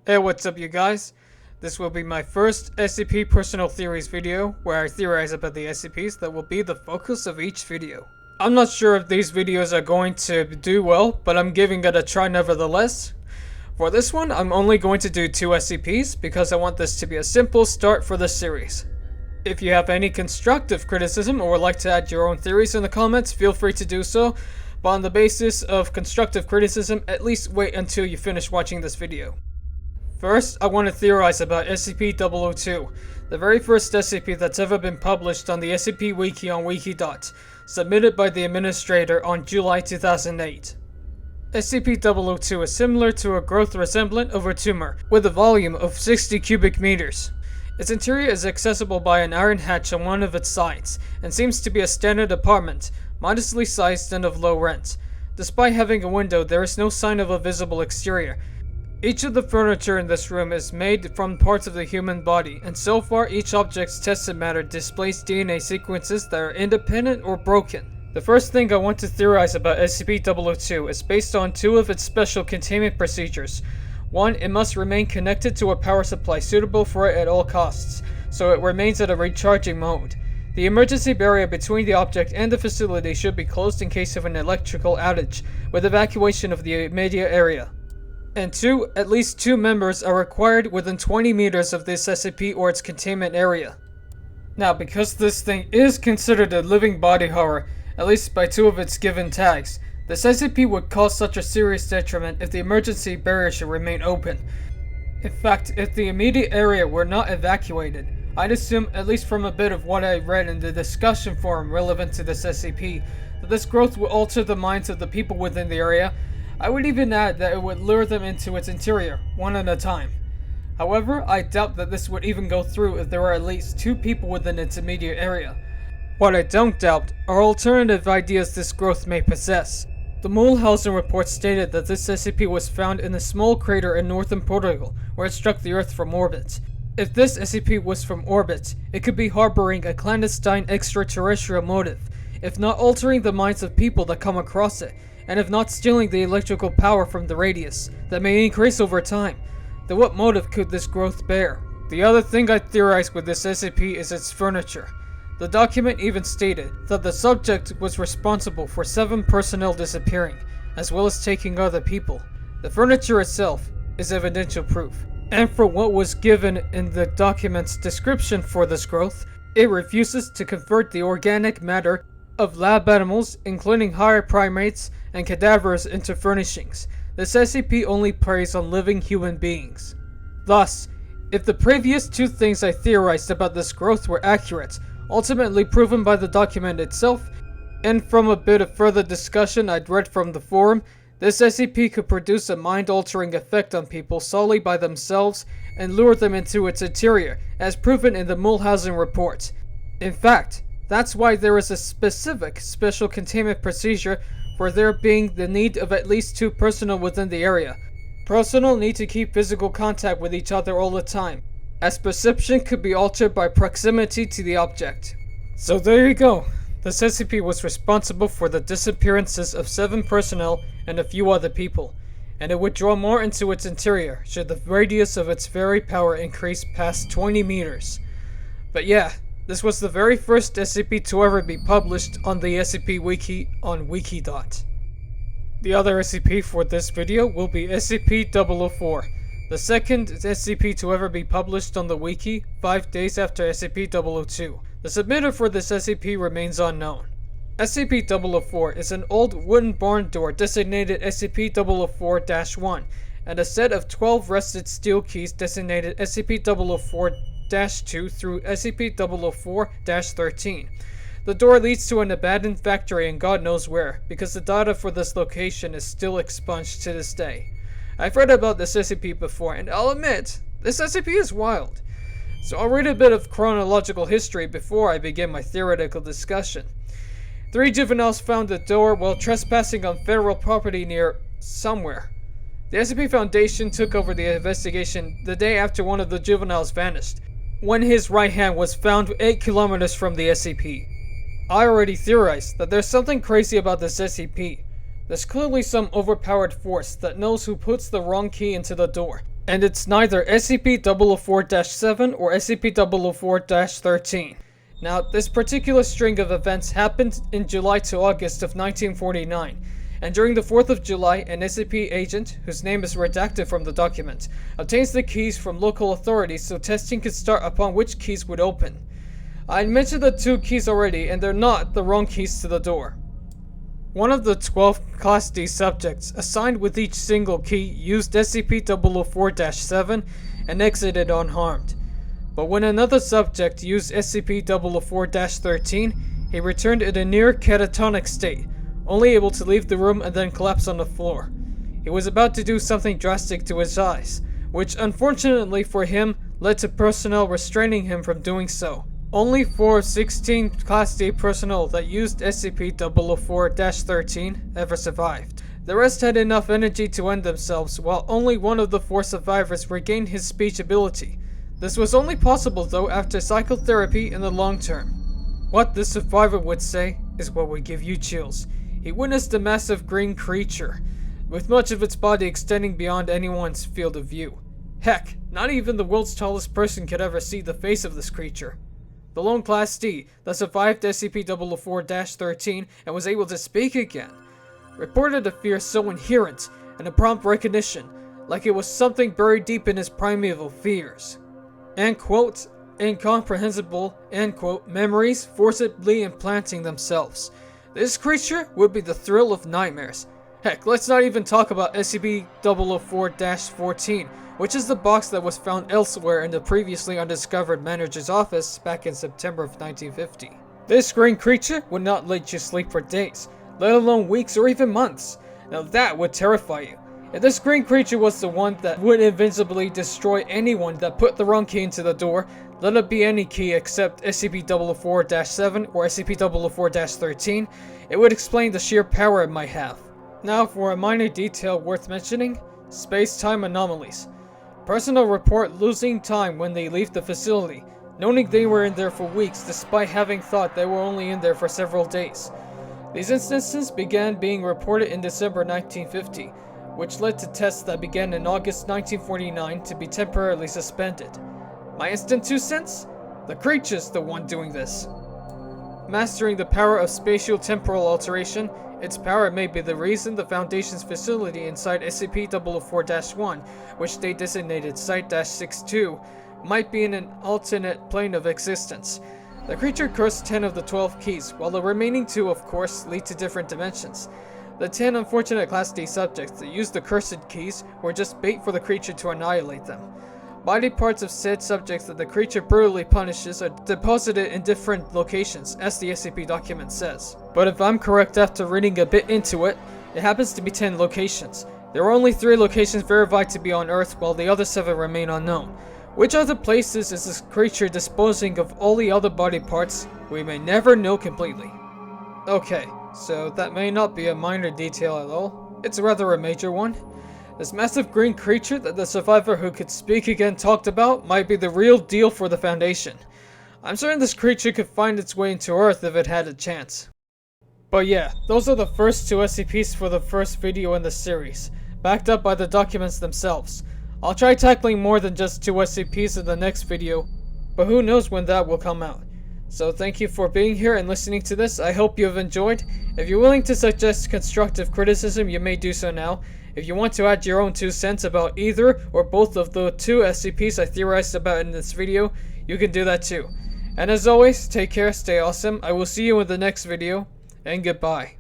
Hey, what's up you guys? This will be my first SCP Personal Theories video, where I theorize about the SCPs that will be the focus of each video. I'm not sure if these videos are going to do well, but I'm giving it a try nevertheless. For this one, I'm only going to do 2 SCPs, because I want this to be a simple start for the series. If you have any constructive criticism or would like to add your own theories in the comments, feel free to do so, but on the basis of constructive criticism, at least wait until you finish watching this video. First, I want to theorize about SCP-002, the very first SCP that's ever been published on the SCP Wiki on Wikidot, submitted by the administrator on July 2008. SCP-002 is similar to a growth resemblant of a tumor, with a volume of 60 cubic meters. Its interior is accessible by an iron hatch on one of its sides, and seems to be a standard apartment, modestly sized and of low rent. Despite having a window, there is no sign of a visible exterior. Each of the furniture in this room is made from parts of the human body, and so far each object's tested matter displays DNA sequences that are independent or broken. The first thing I want to theorize about SCP-002 is based on 2 of its special containment procedures. 1, it must remain connected to a power supply suitable for it at all costs, so it remains at a recharging mode. The emergency barrier between the object and the facility should be closed in case of an electrical outage, with evacuation of the immediate area. And 2, at least 2 members are required within 20 meters of this SCP or its containment area. Now, because this thing is considered a living body horror, at least by 2 of its given tags, this SCP would cause such a serious detriment if the emergency barrier should remain open. In fact, if the immediate area were not evacuated, I'd assume, at least from a bit of what I read in the discussion forum relevant to this SCP, that this growth would alter the minds of the people within the area. I would even add that it would lure them into its interior, one at a time. However, I doubt that this would even go through if there were at least 2 people within its immediate area. What I don't doubt are alternative ideas this growth may possess. The Mulhausen report stated that this SCP was found in a small crater in northern Portugal, where it struck the Earth from orbit. If this SCP was from orbit, it could be harboring a clandestine extraterrestrial motive, if not altering the minds of people that come across it, and if not stealing the electrical power from the radius, that may increase over time. Then what motive could this growth bear? The other thing I theorize with this SCP is its furniture. The document even stated that the subject was responsible for 7 personnel disappearing, as well as taking other people. The furniture itself is evidential proof. And for what was given in the document's description for this growth, it refuses to convert the organic matter of lab animals, including higher primates and cadavers, into furnishings. This SCP only preys on living human beings. Thus, if the previous 2 things I theorized about this growth were accurate, ultimately proven by the document itself, and from a bit of further discussion I'd read from the forum, this SCP could produce a mind-altering effect on people solely by themselves and lure them into its interior, as proven in the Mulhausen report. In fact, that's why there is a specific special containment procedure for there being the need of at least 2 personnel within the area. Personnel need to keep physical contact with each other all the time, as perception could be altered by proximity to the object. So there you go. This SCP was responsible for the disappearances of 7 personnel and a few other people, and it would draw more into its interior should the radius of its very power increase past 20 meters. But yeah, this was the very first SCP to ever be published on the SCP Wiki on Wikidot. The other SCP for this video will be SCP-004, the second SCP to ever be published on the Wiki 5 days after SCP-002. The submitter for this SCP remains unknown. SCP-004 is an old wooden barn door designated SCP-004-1, and a set of 12 rusted steel keys designated SCP-004-2 through SCP-004-13. The door leads to an abandoned factory and God knows where, because the data for this location is still expunged to this day. I've read about this SCP before, and I'll admit, this SCP is wild. So I'll read a bit of chronological history before I begin my theoretical discussion. 3 juveniles found the door while trespassing on federal property near somewhere. The SCP Foundation took over the investigation the day after one of the juveniles vanished, when his right hand was found 8 kilometers from the SCP. I already theorized that there's something crazy about this SCP. There's clearly some overpowered force that knows who puts the wrong key into the door. And it's neither SCP-004-7 or SCP-004-13. Now, this particular string of events happened in July to August of 1949, and during the 4th of July, an SCP agent, whose name is redacted from the document, obtains the keys from local authorities so testing could start upon which keys would open. I mentioned the 2 keys already, and they're not the wrong keys to the door. One of the 12 Class D subjects assigned with each single key used SCP-004-7 and exited unharmed. But when another subject used SCP-004-13, he returned in a near catatonic state, only able to leave the room and then collapse on the floor. He was about to do something drastic to his eyes, which unfortunately for him led to personnel restraining him from doing so. Only 4 of 16 Class D personnel that used SCP-004-13 ever survived. The rest had enough energy to end themselves, while only one of the 4 survivors regained his speech ability. This was only possible though after psychotherapy in the long term. What this survivor would say is what would give you chills. He witnessed a massive green creature, with much of its body extending beyond anyone's field of view. Heck, not even the world's tallest person could ever see the face of this creature. The lone Class D that survived SCP-004-13 and was able to speak again reported a fear so inherent and a prompt recognition, like it was something buried deep in his primeval fears. And quote, incomprehensible, end quote, memories forcibly implanting themselves. This creature would be the thrill of nightmares. Heck, let's not even talk about SCP-004-14, which is the box that was found elsewhere in the previously undiscovered manager's office back in September of 1950. This green creature would not let you sleep for days, let alone weeks or even months. Now that would terrify you. If this green creature was the one that would invincibly destroy anyone that put the wrong key into the door, let it be any key except SCP-004-7 or SCP-004-13, it would explain the sheer power it might have. Now for a minor detail worth mentioning, space-time anomalies. Personnel report losing time when they leave the facility, noting they were in there for weeks despite having thought they were only in there for several days. These instances began being reported in December 1950, which led to tests that began in August 1949 to be temporarily suspended. My instant 2 cents? The creature's the one doing this. Mastering the power of spatio-temporal alteration, its power may be the reason the Foundation's facility inside SCP-004-1, which they designated Site-62, might be in an alternate plane of existence. The creature cursed 10 of the 12 keys, while the remaining 2 of course lead to different dimensions. The 10 unfortunate Class D subjects that used the cursed keys were just bait for the creature to annihilate them. Body parts of said subjects that the creature brutally punishes are deposited in different locations, as the SCP document says. But if I'm correct after reading a bit into it, it happens to be 10 locations. There are only 3 locations verified to be on Earth, while the other 7 remain unknown. Which other places is this creature disposing of all the other body parts? We may never know completely. Okay, so that may not be a minor detail at all. It's rather a major one. This massive green creature that the survivor who could speak again talked about might be the real deal for the Foundation. I'm certain this creature could find its way into Earth if it had a chance. But yeah, those are the first 2 SCPs for the first video in the series, backed up by the documents themselves. I'll try tackling more than just 2 SCPs in the next video, but who knows when that will come out. So thank you for being here and listening to this. I hope you have enjoyed. If you're willing to suggest constructive criticism, you may do so now. If you want to add your own 2 cents about either or both of the 2 SCPs I theorized about in this video, you can do that too. And as always, take care, stay awesome. I will see you in the next video, and goodbye.